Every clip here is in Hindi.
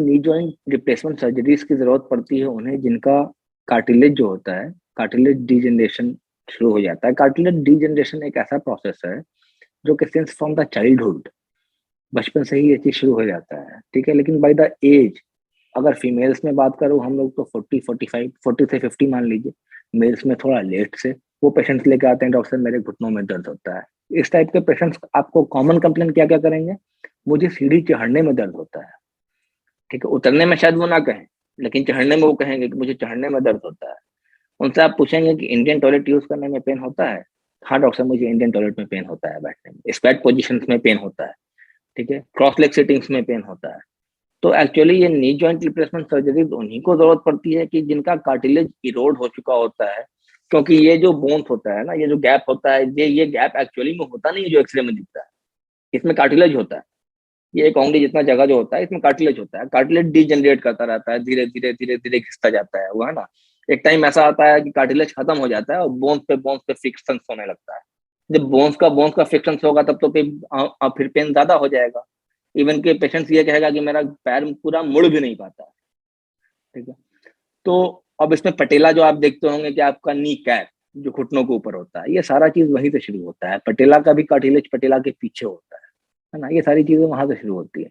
नी जॉइंट रिप्लेसमेंट सर्जरीज की जरूरत पड़ती है उन्हें जिनका कार्टिलेज जो होता है, कार्टिलेज डीजनरेशन शुरू हो जाता है। कार्टिलेज डीजनरेशन एक ऐसा प्रोसेस है जो कि सिंस फ्रॉम द चाइल्डहुड, बचपन से ही ये चीज शुरू हो जाता है, ठीक है। लेकिन बाय द एज, अगर फीमेल्स में बात करूं हम लोग तो 40 से 50 मान लीजिए। मेल्स में थोड़ा लेट से वो पेशेंट्स लेके आते हैं, डॉक्टर साहब मेरे घुटनों में दर्द होता है। इस टाइप के पेशेंट्स आपको कॉमन कंप्लेन क्या क्या करेंगे, मुझे सीढ़ी चढ़ने में दर्द होता है, ठीक है। उतरने में शायद वो ना कहें, लेकिन चढ़ने में वो कहेंगे कि मुझे चढ़ने में दर्द होता है। उनसे आप पूछेंगे कि इंडियन टॉयलेट यूज करने में पेन होता है, हाँ डॉक्टर साहब मुझे इंडियन टॉयलेट में पेन होता है, बैठने में स्क्वैट पोजीशंस में पेन होता है, ठीक है, क्रॉस लेग सिटिंग्स में पेन होता है। तो एक्चुअली ये नी जॉइंट रिप्लेसमेंट सर्जरी उन्हीं को जरूरत पड़ती है कि जिनका कार्टिलेज इरोड हो चुका होता है। क्योंकि ये जो बोन्स होता है ना, ये जो गैप होता है, ये गैप एक्चुअली में होता नहीं है जो एक्सरे में दिखता है। इसमें कार्टिलेज होता है, ये एक उंगली जितना जगह जो होता है इसमें कार्टिलेज होता है। कार्टिलेज डीजनरेट करता रहता है, धीरे धीरे धीरे धीरे घिसता जाता है, वो है ना। एक टाइम ऐसा आता है कि कार्टिलेज खत्म हो जाता है और बोन्स पे फ्रिक्शन होने लगता है। जब बोन्स का फ्रिक्शन होगा तब तो फिर पेन ज्यादा हो जाएगा। इवन के पेशेंट्स ये कहेगा कि मेरा पैर पूरा मुड़ भी नहीं पाता है, ठीक है। तो अब इसमें पटेला जो आप देखते होंगे कि आपका नी कैप जो घुटनों के ऊपर होता है, ये सारा चीज वहीं से शुरू होता है। पटेला का भी कार्टिलेज पटेला के पीछे होता है ना। ये सारी चीजें वहां से शुरू होती है।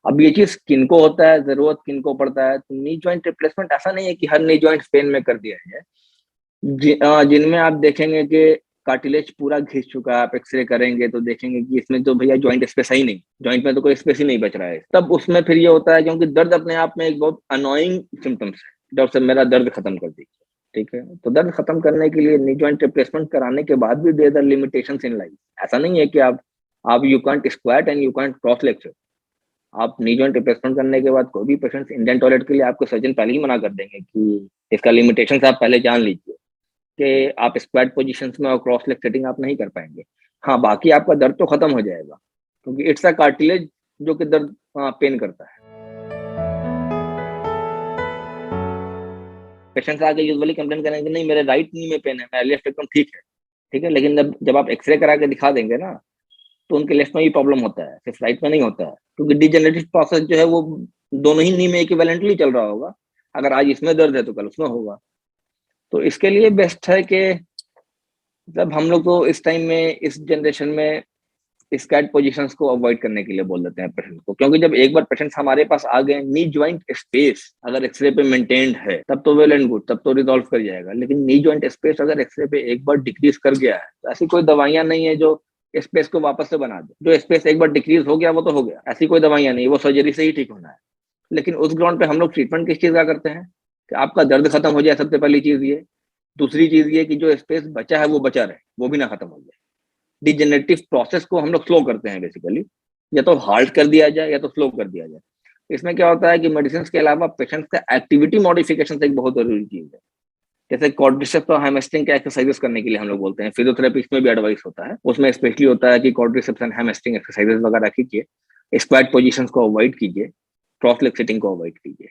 अब ये चीज किनको होता है, जरूरत किनको पड़ता है, तो नी जॉइंट रिप्लेसमेंट ऐसा नहीं है कि हर नी जॉइंट पेन में कर दिया जाए। जिनमें आप देखेंगे कि कार्टिलेज पूरा घिस चुका है, आप एक्सरे करेंगे तो देखेंगे कि इसमें तो भैया जॉइंट स्पेस ही नहीं, जॉइंट में तो कोई स्पेस ही नहीं बच रहा है, तब उसमें फिर ये होता है क्योंकि दर्द अपने आप में एक बहुत अनोइंग सिम्टम्स है। डॉक्टर साहब मेरा दर्द खत्म कर दीजिए, ठीक है। तो दर्द खत्म करने के लिए नी जॉइंट रिप्लेसमेंट कराने के बाद भी there are limitations in life. ऐसा नहीं है कि आप you can't squat and you can't cross leg. आप नी जॉइंट रिप्लेसमेंट करने के बाद कोई भी पेशेंट इंडियन टॉयलेट के लिए आपको सर्जन पहले ही मना कर देंगे कि इसका लिमिटेशन आप पहले जान लीजिए कि आप स्क्वाट पोजीशंस में और क्रॉस लेग सेटिंग आप नहीं कर पाएंगे। हाँ, बाकी आपका दर्द तो खत्म हो जाएगा क्योंकि इट्स अ कार्टिलेज जो कि दर्द पेन करता है। पेशेंट्स आके यूजुअली कंप्लेन करेंगे नहीं मेरे राइट नी में पेन है, मेरा लेफ्ट एकदम ठीक है, ठीक है। लेकिन जब आप एक्सरे करा के दिखा देंगे ना तो उनके लेफ्ट में भी प्रॉब्लम होता है, सिर्फ राइट में नहीं होता है। क्योंकि डिजेनरेटिव प्रोसेस जो है वो दोनों ही नी में इक्विवेलेंटली चल रहा होगा। अगर आज इसमें दर्द है तो कल उसमें होगा। तो इसके लिए बेस्ट है कि जब हम लोग तो इस टाइम में इस जनरेशन में स्कैट पोजीशंस को अवॉइड करने के लिए बोल देते हैं पेशेंट को। क्योंकि जब एक बार पेशेंट्स हमारे पास आ गए, नी ज्वाइंट स्पेस अगर एक्सरे पे मेंटेन्ड है तब तो वेल एंड गुड, तब तो रिजॉल्व कर जाएगा। लेकिन नी ज्वाइंट स्पेस अगर एक्सरे पे एक बार डिक्रीज कर गया है तो ऐसी कोई दवाइयां नहीं है जो स्पेस को वापस से बना दे। जो स्पेस एक बार डिक्रीज हो गया वो तो हो गया, ऐसी कोई दवाइयां नहीं, वो सर्जरी से ही ठीक होना है। लेकिन उस ग्राउंड पे हम लोग ट्रीटमेंट किस चीज का करते हैं कि आपका दर्द खत्म हो जाए, सबसे पहली चीज ये। दूसरी चीज ये कि जो स्पेस बचा है वो बचा रहे, वो भी ना खत्म हो जाए। डिजेनरेटिव प्रोसेस को हम लोग स्लो करते हैं बेसिकली, या तो हाल्ट कर दिया जाए या तो स्लो कर दिया जाए। इसमें क्या होता है कि मेडिसिन के अलावा पेशेंट का एक्टिविटी मॉडिफिकेशन एक बहुत जरूरी चीज है। जैसे क्वाड्रिसेप्स और हैमस्ट्रिंग के एक्सरसाइजेस करने के लिए हम लोग बोलते हैं, फिजियोथेरेपी में भी एडवाइस होता है, उसमें स्पेशली होता है कि क्वाड्रिसेप्स एंड हैमस्ट्रिंग एक्सरसाइजेस वगैरह कीजिए, स्क्वाट पोजीशंस को अवॉइड कीजिए, क्रॉस लेग सिटिंग को अवॉइड कीजिए।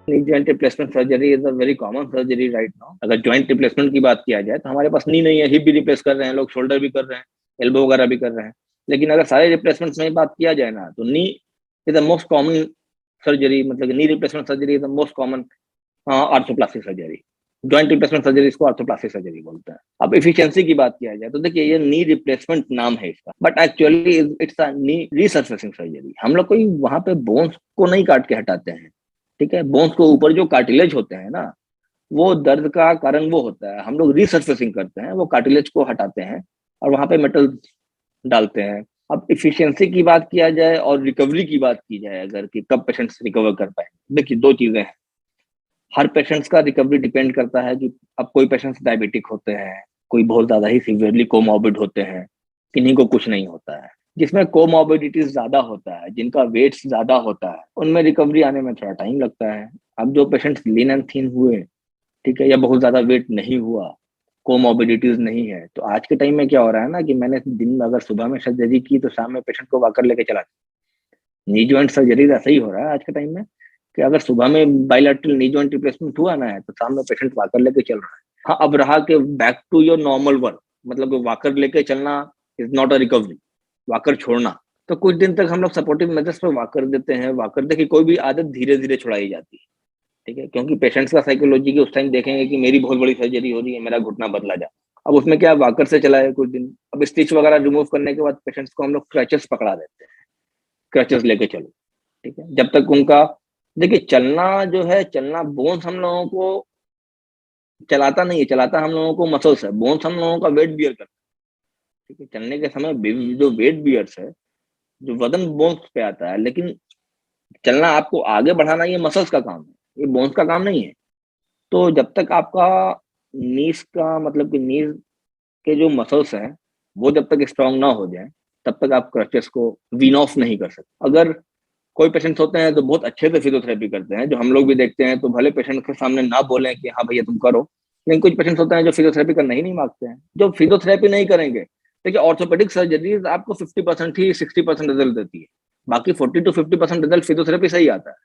नी joint replacement surgery is a very common surgery right now. अगर जॉइंट रिप्लेसमेंट की बात किया जाए तो हमारे पास नी नहीं है, हिप भी रिप्लेस कर रहे हैं लोग, शोल्डर भी कर रहे हैं, एल्बो वगैरह भी कर रहे हैं। लेकिन अगर सारे रिप्लेसमेंट में बात किया जाए ना तो knee is the most common surgery, मतलब knee replacement surgery is the most common arthroplastic surgery. Joint replacement surgery इसको आर्थोप्लास्टिक सर्जरी बोलते हैं। अब इफिशियंसी की बात किया जाए तो देखिए ये नी रिप्लेसमेंट नाम है इसका, but actually it's a knee resurfacing surgery. हम लोग कोई वहां पे बोन्स को नहीं काट के हटाते हैं, ठीक है। बोन्स के ऊपर जो कार्टिलेज होते हैं ना, वो दर्द का कारण वो होता है। हम लोग रिसर्फेसिंग करते हैं, वो कार्टिलेज को हटाते हैं और वहां पे मेटल डालते हैं। अब इफिशियंसी की बात किया जाए और रिकवरी की बात की जाए अगर कि कब पेशेंट्स रिकवर कर पाए, देखिए दो चीजें हैं। हर पेशेंट्स का रिकवरी डिपेंड करता है कि अब कोई पेशेंट्स डायबिटिक होते हैं, कोई बहुत ज्यादा ही सीवियरली कोमॉर्बिड होते हैं, किन्हीं को कुछ नहीं होता है। जिसमें कोमॉर्बिडिटीज ज्यादा होता है, जिनका वेट ज्यादा होता है, उनमें रिकवरी आने में थोड़ा टाइम लगता है। अब जो पेशेंट्स लीन एंड थीन हुए, ठीक है, या बहुत ज्यादा वेट नहीं हुआ, कोमॉर्बिडिटीज नहीं है, तो आज के टाइम में क्या हो रहा है ना कि मैंने दिन में अगर सुबह में सर्जरी की तो शाम में पेशेंट को वाकर लेके चला। नी जॉइंट सर्जरी ऐसा ही हो रहा है आज के टाइम में कि अगर सुबह में बाइलेटरल नी जॉइंट रिप्लेसमेंट हुआ ना है तो शाम में पेशेंट वाकर लेके चल रहा है। हाँ, अब रहा कि back to your normal work, मतलब वाकर लेके चलना is not a recovery, walker छोड़ना तो कुछ दिन तक हम लोग सपोर्टिव मेजर्स पे वाक कर देते हैं, वाक करते कि कोई भी आदत धीरे धीरे छुड़ाई जाती है। ठीक है, क्योंकि पेशेंट्स का साइकोलॉजी की उस टाइम देखेंगे कि मेरी बहुत बड़ी सर्जरी हो रही है, मेरा घुटना बदला जा। अब उसमें क्या वाकर से चलाए कुछ दिन, अब स्टिच वगैरह रिमूव करने के बाद पेशेंट्स को हम लोग क्रचेस पकड़ा देते हैं, क्रचेस लेके चलो। ठीक है, जब तक उनका, देखिए चलना जो है, चलना बोन्स हम लोगों को चलाता नहीं है, चलाता हम लोगों को मसल्स है, बोन्स हम लोगों का वेट बियर करता है। ठीक है, चलने के समय जो वेट बियर्स है, जो वजन बोन्स पे आता है, लेकिन चलना आपको आगे बढ़ाना ये मसल्स का काम है, ये बोन्स का काम नहीं है। तो जब तक आपका नीस का मतलब कि नीज के जो मसल्स हैं वो जब तक स्ट्रांग ना हो जाए, तब तक आप क्रचेस को वीन ऑफ नहीं कर सकते। अगर कोई पेशेंट्स होते हैं तो बहुत अच्छे से फिजियोथेरेपी करते हैं, जो हम लोग भी देखते हैं, तो भले पेशेंट के सामने ना बोलें कि हाँ भैया तुम करो, लेकिन कुछ पेशेंट्स होते हैं जो फिजियोथेरेपी करना ही नहीं मांगते हैं, जो फिजियोथेरेपी नहीं करेंगे। देखिए ऑर्थोपेडिक सर्जरीज आपको 50% ही 60% रिजल्ट देती है, बाकी 40 to 50% रिजल्ट फिजियोथेरेपी से ही आता है।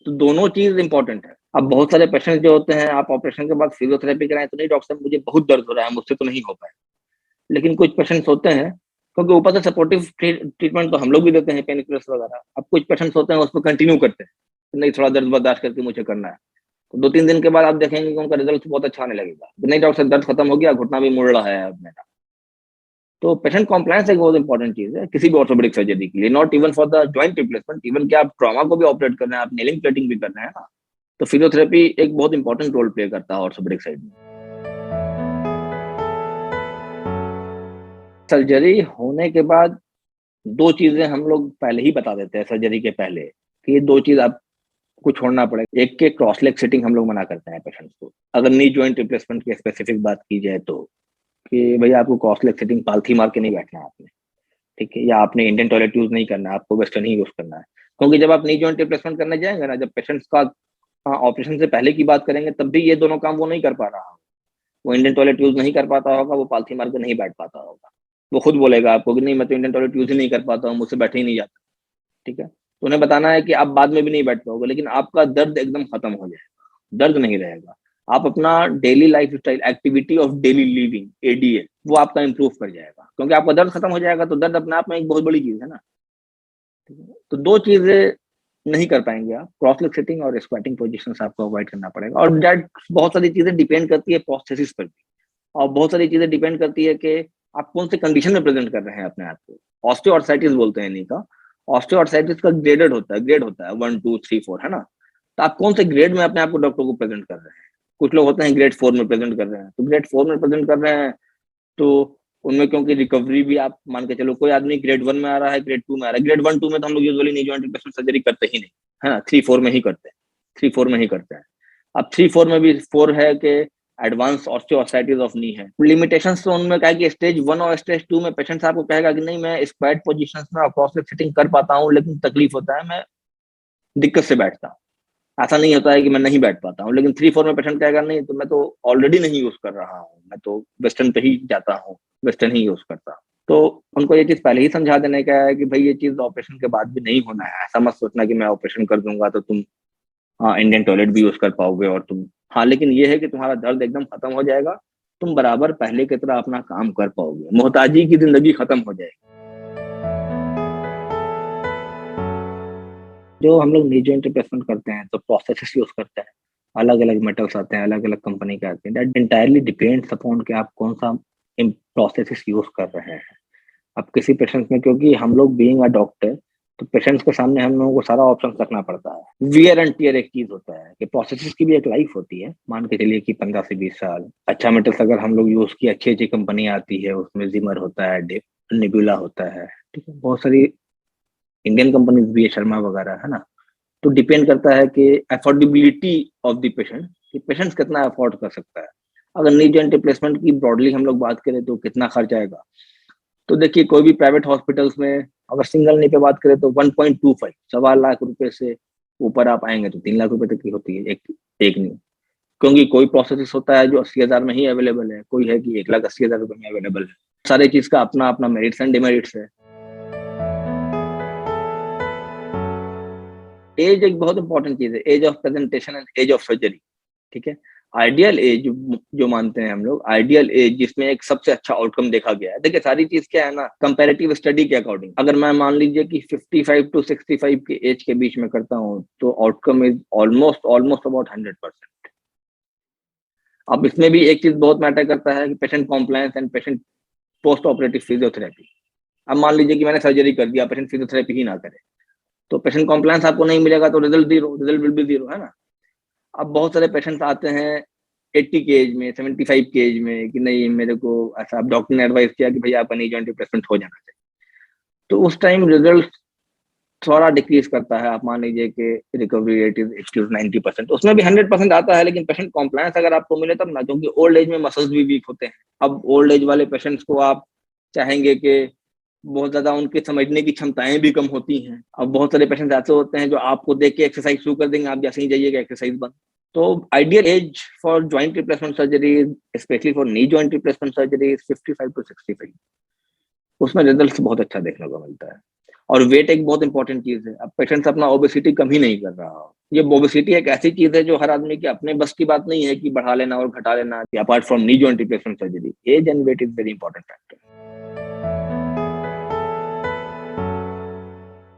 तो दोनों चीज इंपॉर्टेंट है। अब बहुत सारे पेशेंट्स जो होते हैं, आप ऑपरेशन के बाद फिजियोथेरेपी कराएं तो नहीं डॉक्टर साहब मुझे बहुत दर्द हो रहा है, मुझसे तो नहीं हो पाए। लेकिन कुछ पेशेंट्स होते हैं, क्योंकि ऊपर से सपोर्टिव ट्रीटमेंट तो हम लोग भी देते हैं, पेन किलर्स वगैरह। अब कुछ पेशेंट्स होते हैं उसको कंटिन्यू करते हैं, तो नहीं थोड़ा दर्द बर्दाश्त करके मुझे करना है, तो 2-3 दिन के बाद आप देखेंगे कि उनका रिजल्ट बहुत अच्छा आने लगेगा, नहीं डॉक्टर साहब दर्द खत्म हो गया, घुटना भी मुड़ रहा है अब मेरा। तो पेशेंट कॉम्प्लायंस एक बहुत इंपॉर्टेंट चीज है किसी भी ऑर्थोपेडिक सर्जरी के लिए, not even for the joint replacement, even क्या आप ट्रॉमा को भी ऑपरेट कर रहे हैं, आप नेलिंग प्लेटिंग भी कर रहे हैं ना, तो फिजियोथेरेपी एक बहुत इंपॉर्टेंट रोल प्ले करता है ऑर्थोपेडिक साइड में। सर्जरी होने के बाद दो चीजें हम लोग पहले ही बता देते हैं सर्जरी के पहले, कि ये दो चीज आपको छोड़ना पड़ेगा। एक के क्रॉस लेग सिटिंग हम लोग मना करते हैं पेशेंट्स को, अगर नी जॉइंट रिप्लेसमेंट की स्पेसिफिक बात की जाए तो, कि भैया आपको क्रॉस लेग सिटिंग पालथी मार के नहीं बैठना है आपने। ठीक है, या आपने इंडियन टॉयलेट यूज नहीं करना है, आपको वेस्टर्न ही यूज करना है। क्योंकि जब आप नी जॉइंट रिप्लेसमेंट करने जाएंगे ना, जब पेशेंट्स का ऑपरेशन से पहले की बात करेंगे, तब भी ये दोनों काम वो नहीं कर पा रहा, वो इंडियन टॉयलेट यूज नहीं कर पाता होगा, वो पालथी मार के नहीं बैठ पाता होगा। वो खुद बोलेगा आपको कि नहीं मैं तो इंडियन टॉयलेट यूज ही नहीं कर पाता हूँ, मुझसे बैठे ही नहीं जाता। ठीक है, तो उन्हें बताना है कि आप बाद में भी नहीं बैठ पाओगे, लेकिन आपका दर्द एकदम खत्म हो जाएगा, दर्द नहीं रहेगा। आप अपना daily life style, activity of daily living, ADL, वो आपका इंप्रूव कर जाएगा, क्योंकि आपका दर्द खत्म हो जाएगा, तो दर्द अपने आप में एक बहुत बड़ी चीज है ना। ठीक है? तो दो चीजें नहीं कर पाएंगे आप, क्रॉस लेग सिटिंग और स्क्वाटिंग पोजीशन आपको अवॉइड करना पड़ेगा। और दैट बहुत सारी चीजें डिपेंड करती है प्रोस्थेसिस पर भी, और बहुत सारी चीजें डिपेंड करती है कि आप कौन से कंडीशन में प्रेजेंट कर रहे हैं अपने आप को। ऑस्टियोआर्थराइटिस बोलते हैं इन्हीं का। ऑस्टियोआर्थराइटिस का ग्रेडेड होता है, ग्रेड होता है 1, 2, 3, 4, है ना। तो आप कौन से ग्रेड में अपने आप को डॉक्टर को प्रेजेंट कर रहे हैं। कुछ लोग होते हैं ग्रेड 4 में प्रेजेंट कर रहे हैं, तो ग्रेड 4 में प्रेजेंट कर रहे हैं, तो उनमें क्योंकि रिकवरी भी आप मान के चलो, कोई आदमी ग्रेड 1 में आ रहा है, ग्रेड 2 में आ रहा है, ग्रेड 1, 2 में तो हम लोग यूजुअली नी जॉइंट रिप्लेसमेंट सर्जरी करते ही नहीं, है ना, 3, 4 में ही करते हैं, 3, 4 में ही करते हैं। अब 3, 4 में भी 4 है कि एडवांस ऑस्टियोआर्थराइटिस ऑफ नी है। लिमिटेशंस तो उनमें क्या है कि स्टेज 1 और स्टेज 2 में पेशेंट्स आपको कहेगा कि नहीं मैं स्क्वाट पोजीशंस में क्रॉस लेग सिटिंग कर पाता हूँ, लेकिन तकलीफ होता है, मैं दिक्कत से बैठता हूँ। ऐसा नहीं होता है कि मैं नहीं बैठ पाता हूँ, लेकिन 3, 4 में पेशेंट कहेगा नहीं तो मैं तो ऑलरेडी नहीं यूज कर रहा हूँ, मैं तो वेस्टर्न पे ही जाता हूँ, वेस्टर्न ही यूज करता हूँ। तो उनको ये चीज पहले ही समझा देने का है कि भाई ये चीज ऑपरेशन के बाद भी नहीं होना है। ऐसा मत सोचना कि मैं ऑपरेशन कर दूंगा तो तुम हाँ इंडियन टॉयलेट भी यूज कर पाओगे और तुम, हाँ लेकिन ये है कि तुम्हारा दर्द एकदम खत्म हो जाएगा, तुम बराबर पहले की तरह अपना काम कर पाओगे, मोहताजी की जिंदगी खत्म हो जाएगी। जो हम लोग नी जॉइंट रिप्लेसमेंट करते हैं तो प्रोस्थेसिस यूज करते हैं, अलग अलग मेटल्स आते हैं, अलग अलग कंपनी के आते हैं, दैट इंटायरली डिपेंड्स अपॉन कि आप कौन सा प्रोस्थेसिस यूज कर रहे हैं। अब किसी पेशेंट में, क्योंकि हम लोग बीइंग अ डॉक्टर, तो पेशेंट्स के सामने हम लोगों को सारा ऑप्शन रखना पड़ता है। वियर एंड टियर एक चीज होता है कि प्रोसेसेस की भी एक लाइफ होती है, मान के चलिए कि 15 से 20 साल। अच्छा मेटल्स अगर हम लोग यूज की, अच्छी अच्छी कंपनी आती है, उसमें जिमर होता है, निबुला होता है, ठीक है, बहुत सारी इंडियन कंपनीज भी है, शर्मा वगैरह, है ना। तो डिपेंड करता है कि अफोर्डेबिलिटी ऑफ द पेशेंट, कि पेशेंट कितना अफोर्ड कर सकता है। अगर नी जॉइंट रिप्लेसमेंट की ब्रॉडली हम लोग बात करें तो कितना खर्च आएगा, तो देखिए कोई भी प्राइवेट हॉस्पिटल्स में अगर सिंगल नी पे बात करें तो 1.25 1.25 लाख रुपए से ऊपर आप आएंगे तो 3 लाख रुपए तक की होती है एक नी। क्योंकि कोई प्रोसेस होता है जो 80 हजार में ही अवेलेबल है, कोई है कि 1,80,000 रुपए में अवेलेबल है। सारी चीज का अपना अपना मेरिट्स एंड डिमेरिट्स है। एज एक बहुत इंपॉर्टेंट चीज है, age of presentation and age of surgery. ठीक है, आइडियल एज जो मानते हैं हम लोग, आइडियल एज जिसमें एक सबसे अच्छा आउटकम देखा गया है। देखिए सारी चीज क्या है ना, कंपैरेटिव स्टडी के अकॉर्डिंग, अगर मैं मान लीजिए कि 55 टू 65 के एज के बीच में करता हूँ तो outcome is almost almost about 100%। अब इसमें भी एक चीज बहुत मैटर करता है कि patient compliance and patient post operative physiotherapy. अब मान लीजिए कि मैंने सर्जरी कर दिया, पेशेंट फिजियोथेरेपी ही ना करे, तो पेशेंट कॉम्प्लायंस आपको नहीं मिलेगा, तो result zero, result will be zero, है ना। अब बहुत सारे पेशेंट्स आते हैं 80 के एज में, 75 के एज में कि नहीं मेरे को ऐसा, डॉक्टर ने एडवाइस किया कि भैया आपका नी जॉइंट रिप्लेसमेंट हो जाना चाहिए, तो उस टाइम रिजल्ट थोड़ा डिक्रीज करता है। आप मान लीजिए कि रिकवरी रेट इज 80 to 90%, उसमें भी 100% आता है, लेकिन पेशेंट कॉम्प्लायंस अगर आपको मिले तब ना, क्योंकि ओल्ड एज में मसल्स भी वीक होते हैं। अब ओल्ड एज वाले पेशेंट्स को आप चाहेंगे कि बहुत ज्यादा उनके समझने की क्षमताएं भी कम होती हैं। अब बहुत सारे पेशेंट्स ऐसे होते हैं जो आपको देख के एक्सरसाइज शुरू कर देंगे, आप जैसे ही जाइएगा एक्सरसाइज बंद। तो ideal age for joint replacement surgery, specially for knee joint replacement surgery, 55 to 65। उसमें रिजल्ट बहुत अच्छा देखने को मिलता है। और वेट एक बहुत इंपॉर्टेंट चीज है। अब पेशेंट्स अपना ओबेसिटी कम ही नहीं कर रहा हो, ये ओबेसिटी एक ऐसी चीज है जो हर आदमी के अपने बस की बात नहीं है कि बढ़ा लेना और घटा लेना। Apart from knee joint replacement surgery, age and weight is very important factor.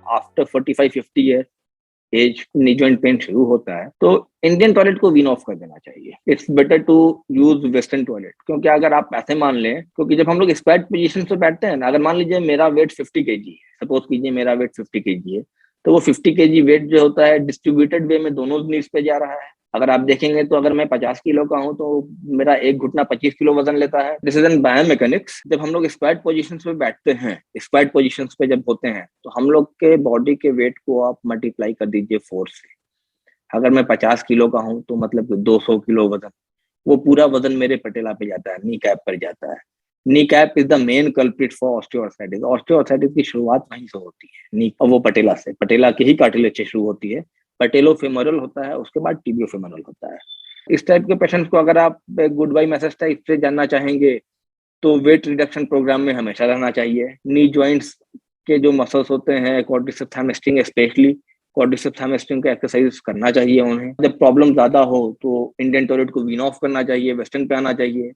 After 45-50 age knee joint pain शुरू होता है, तो इंडियन टॉयलेट को वीन ऑफ कर देना चाहिए। It's better to use western toilet, क्योंकि अगर आप ऐसे मान लें, क्योंकि जब हम लोग स्क्वाट पोजीशन पे बैठते हैं ना, अगर मान लीजिए मेरा वेट 50 kg है, सपोज कीजिए मेरा वेट 50 kg है, तो वो 50 kg वेट जो होता है डिस्ट्रीब्यूटेड वे में दोनों नीड्स पे जा रहा है। अगर आप देखेंगे तो अगर मैं 50 किलो का हूं तो मेरा एक घुटना 25 किलो वजन लेता है। This is an biomechanics. जब हम लोग स्क्वाट पोजीशंस पे बैठते हैं, स्क्वाट पोजीशंस पे जब होते हैं, तो हम लोग के बॉडी के वेट को आप मल्टीप्लाई कर दीजिए 4 से। अगर मैं 50 किलो का हूं तो मतलब 200 किलो वजन, वो पूरा वजन मेरे पटेला पे जाता है, नी कैप पर जाता है। Knee cap is the main culprit for osteoarthritis. Osteoarthritis की शुरुआत वहीं से होती है, नी, और वो पटेला से, पटेला के ही कार्टिलेज से शुरू होती है। पटेलोफेमोरल होता है, उसके बाद टिबियोफेमोरल होता है। इस टाइप के पेशेंट्स को अगर आप गुड बाय मैसेज टाइप से जानना चाहेंगे तो वेट रिडक्शन प्रोग्राम में हमेशा रहना चाहिए। नी जॉइंट्स के जो मसल्स होते हैं, quadriceps hamstring specially, quadriceps hamstring का एक्सरसाइज करना चाहिए उन्हें। जब प्रॉब्लम ज्यादा हो तो इंडियन टॉयलेट को वीन ऑफ करना चाहिए, वेस्टर्न पे आना चाहिए।